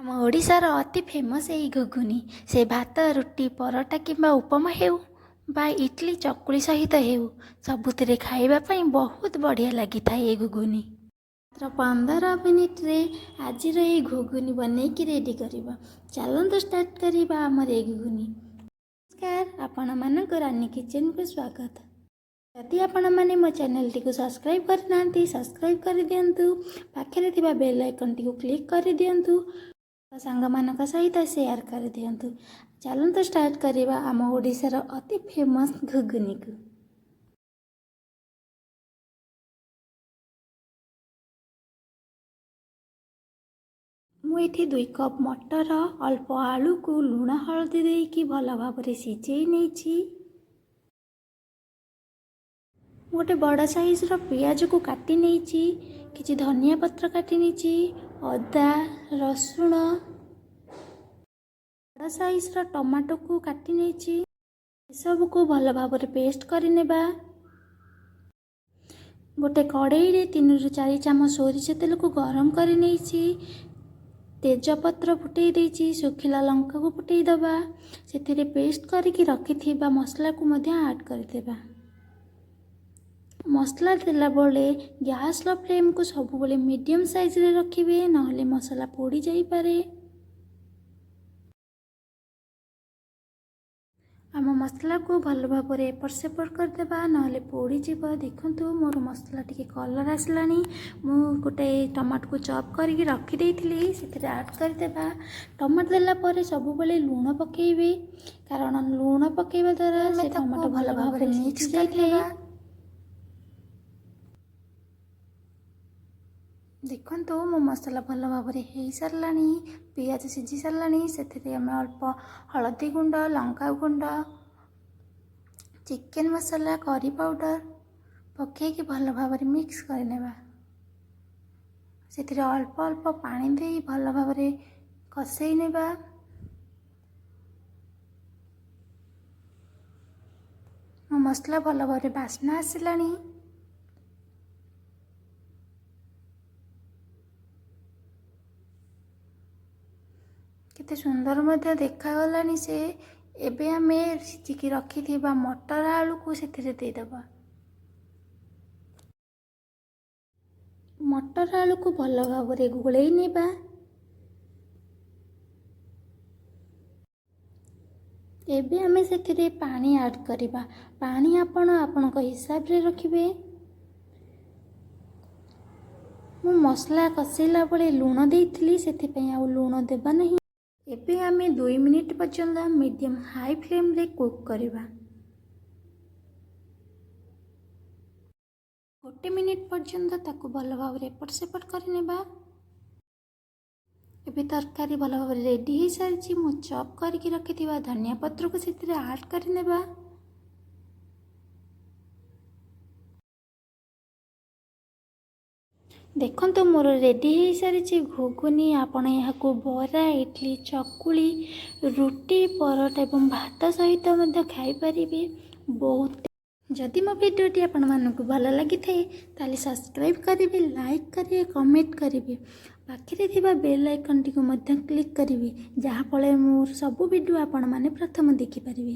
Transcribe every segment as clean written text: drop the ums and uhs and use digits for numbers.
ଆମ ଓଡ଼ିଶାର ଅତି ଫେମସ୍ ଏହି ଘୁଗୁନି। ସେ ଭାତ ରୁଟି ପରଟା କିମ୍ବା ଉପମା ହେଉ ବା ଇଟିଲି ଚକୁଳି ସହିତ ହେଉ, ସବୁଥିରେ ଖାଇବା ପାଇଁ ବହୁତ ବଢ଼ିଆ ଲାଗିଥାଏ ଏ ଘୁଗୁନି। ମାତ୍ର 15 ମିନିଟ୍ରେ ଆଜିର ଏହି ଘୁଗୁନି ବନେଇକି ରେଡ଼ି କରିବା। ଚାଲନ୍ତୁ ଷ୍ଟାର୍ଟ କରିବା ଆମର ଏ ଘୁଗୁନି। ନମସ୍କାର, ଆପଣମାନଙ୍କୁ ରାନୀ କିଚେନ୍କୁ ସ୍ୱାଗତ। ଯଦି ଆପଣମାନେ ମୋ ଚ୍ୟାନେଲଟିକୁ ସବସ୍କ୍ରାଇବ୍ କରିନାହାନ୍ତି, ସବସ୍କ୍ରାଇବ୍ କରିଦିଅନ୍ତୁ। ପାଖରେ ଥିବା ବେଲ୍ ଆଇକନ୍ଟିକୁ କ୍ଲିକ୍ କରିଦିଅନ୍ତୁ। ସାଙ୍ଗମାନଙ୍କ ସହିତ ସେୟାର କରିଦିଅନ୍ତୁ। ଚାଲନ୍ତୁ ଷ୍ଟାର୍ଟ କରିବା ଆମ ଓଡ଼ିଶାର ଅତି ଫେମସ୍ ଘୁଗୁନିକୁ। ମୁଁ ଏଠି 2 କପ୍ ମଟର, ଅଳ୍ପ ଆଳୁକୁ ଲୁଣ ହଳଦୀ ଦେଇକି ଭଲ ଭାବରେ ସିଝେଇ ନେଇଛି। ଗୋଟେ ବଡ଼ ସାଇଜ୍ର ପିଆଜକୁ କାଟି ନେଇଛି, କିଛି ଧନିଆ ପତ୍ର କାଟି ନେଇଛି, ଅଦା ରସୁଣ, ବଡ଼ ସାଇଜ୍ର ଟମାଟୋକୁ କାଟି ନେଇଛି। ଏସବୁକୁ ଭଲ ଭାବରେ ପେଷ୍ଟ କରିନେବା। ଗୋଟେ କଡ଼େଇରେ 3 ରୁ 4 ଚାମଚ ସୋରିଷ ତେଲକୁ ଗରମ କରି ନେଇଛି। ତେଜପତ୍ର ଫୁଟେଇ ଦେଇଛି, ଶୁଖିଲା ଲଙ୍କାକୁ ଫୁଟେଇ ଦେବା। ସେଥିରେ ପେଷ୍ଟ କରିକି ରଖିଥିବା ମସଲାକୁ ମଧ୍ୟ ଆଡ଼୍ କରିଦେବା। ମସଲା ଦେଲାବେଳେ ଗ୍ୟାସ୍ର ଫ୍ଲେମ୍କୁ ସବୁବେଳେ ମିଡ଼ିୟମ୍ ସାଇଜ୍ରେ ରଖିବେ, ନହେଲେ ମସଲା ପୋଡ଼ି ଯାଇପାରେ। ଆମ ମସଲାକୁ ଭଲ ଭାବରେ ଏପଟ ସେପଟ କରିଦେବା, ନହେଲେ ପୋଡ଼ିଯିବ। ଦେଖନ୍ତୁ ମୋର ମସଲା ଟିକେ କଲର୍ ଆସିଲାଣି। ମୁଁ ଗୋଟେ ଟମାଟୋକୁ ଚପ୍ କରିକି ରଖିଦେଇଥିଲି, ସେଥିରେ ଆଡ଼୍ କରିଦେବା। ଟମାଟୋ ଦେଲା ପରେ ସବୁବେଳେ ଲୁଣ ପକାଇବେ, କାରଣ ଲୁଣ ପକାଇବା ଦ୍ୱାରା ସେ ଟମାଟୋ ଭଲ ଭାବରେ ମିକ୍ସ ଯାଇଥାଏ। ଦେଖନ୍ତୁ ମୋ ମସଲା ଭଲ ଭାବରେ ହେଇସାରିଲାଣି, ପିଆଜ ସିଝି ସାରିଲାଣି। ସେଥିରେ ଆମେ ଅଳ୍ପ ହଳଦୀ ଗୁଣ୍ଡ, ଲଙ୍କା ଗୁଣ୍ଡ, ଚିକେନ୍ ମସଲା, କରି ପାଉଡ଼ର ପକାଇକି ଭଲ ଭାବରେ ମିକ୍ସ କରିନେବା। ସେଥିରେ ଅଳ୍ପ ଅଳ୍ପ ପାଣି ଦେଇ ଭଲ ଭାବରେ କଷେଇ ନେବା। ମୋ ମସଲା ଭଲ ଭାବରେ ବାସ୍ନା ଆସିଲାଣି। କେତେ ସୁନ୍ଦର ମଧ୍ୟ ଦେଖାଗଲାଣି ସେ। ଏବେ ଆମେ ସିଝିକି ରଖିଥିବା ମଟର ଆଳୁକୁ ସେଥିରେ ଦେଇଦେବା। ମଟର ଆଳୁକୁ ଭଲ ଭାବରେ ଗୋଳେଇ ନେବା। ଏବେ ଆମେ ସେଥିରେ ପାଣି ଆଡ଼୍ କରିବା। ପାଣି ଆପଣ ଆପଣଙ୍କ ହିସାବରେ ରଖିବେ। ମୁଁ ମସଲା କଷେଇଲା ବେଳେ ଲୁଣ ଦେଇଥିଲି, ସେଥିପାଇଁ ଆଉ ଲୁଣ ଦେବା ନାହିଁ। ଏବେ ଆମେ 2 ମିନିଟ୍ ପର୍ଯ୍ୟନ୍ତ ମିଡ଼ିୟମ୍ ହାଇ ଫ୍ଲେମ୍ରେ କୁକ୍ କରିବା। 1 ମିନିଟ୍ ପର୍ଯ୍ୟନ୍ତ ତାକୁ ଭଲ ଭାବରେ ଏପଟ ସେପଟ କରିନେବା। ଏବେ ତରକାରୀ ଭଲ ଭାବରେ ରେଡ଼ି ହେଇସାରିଛି। ମୁଁ ଚପ୍ କରିକି ରଖିଥିବା ଧନିଆ ପତ୍ରକୁ ସେଥିରେ ଆଡ଼୍ କରିନେବା। ଦେଖନ୍ତୁ ମୋର ରେଡ଼ି ହେଇସାରିଛି ଘୁଗୁନି। ଆପଣ ଏହାକୁ ବରା, ଇଡଲି, ଚକୁଳି, ରୁଟି, ପରଟା ଏବଂ ଭାତ ସହିତ ମଧ୍ୟ ଖାଇପାରିବେ। ଯଦି ମୋ ଭିଡ଼ିଓଟି ଆପଣମାନଙ୍କୁ ଭଲ ଲାଗିଥାଏ ତାହେଲେ ସବସ୍କ୍ରାଇବ୍ କରିବେ, ଲାଇକ୍ କରିବେ, କମେଣ୍ଟ କରିବେ। ପାଖରେ ଥିବା ବେଲ୍ ଆଇକନ୍ଟିକୁ ମଧ୍ୟ କ୍ଲିକ୍ କରିବେ, ଯାହାଫଳରେ ମୋର ସବୁ ଭିଡ଼ିଓ ଆପଣମାନେ ପ୍ରଥମ ଦେଖିପାରିବେ।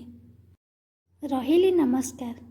ରହିଲି, ନମସ୍କାର।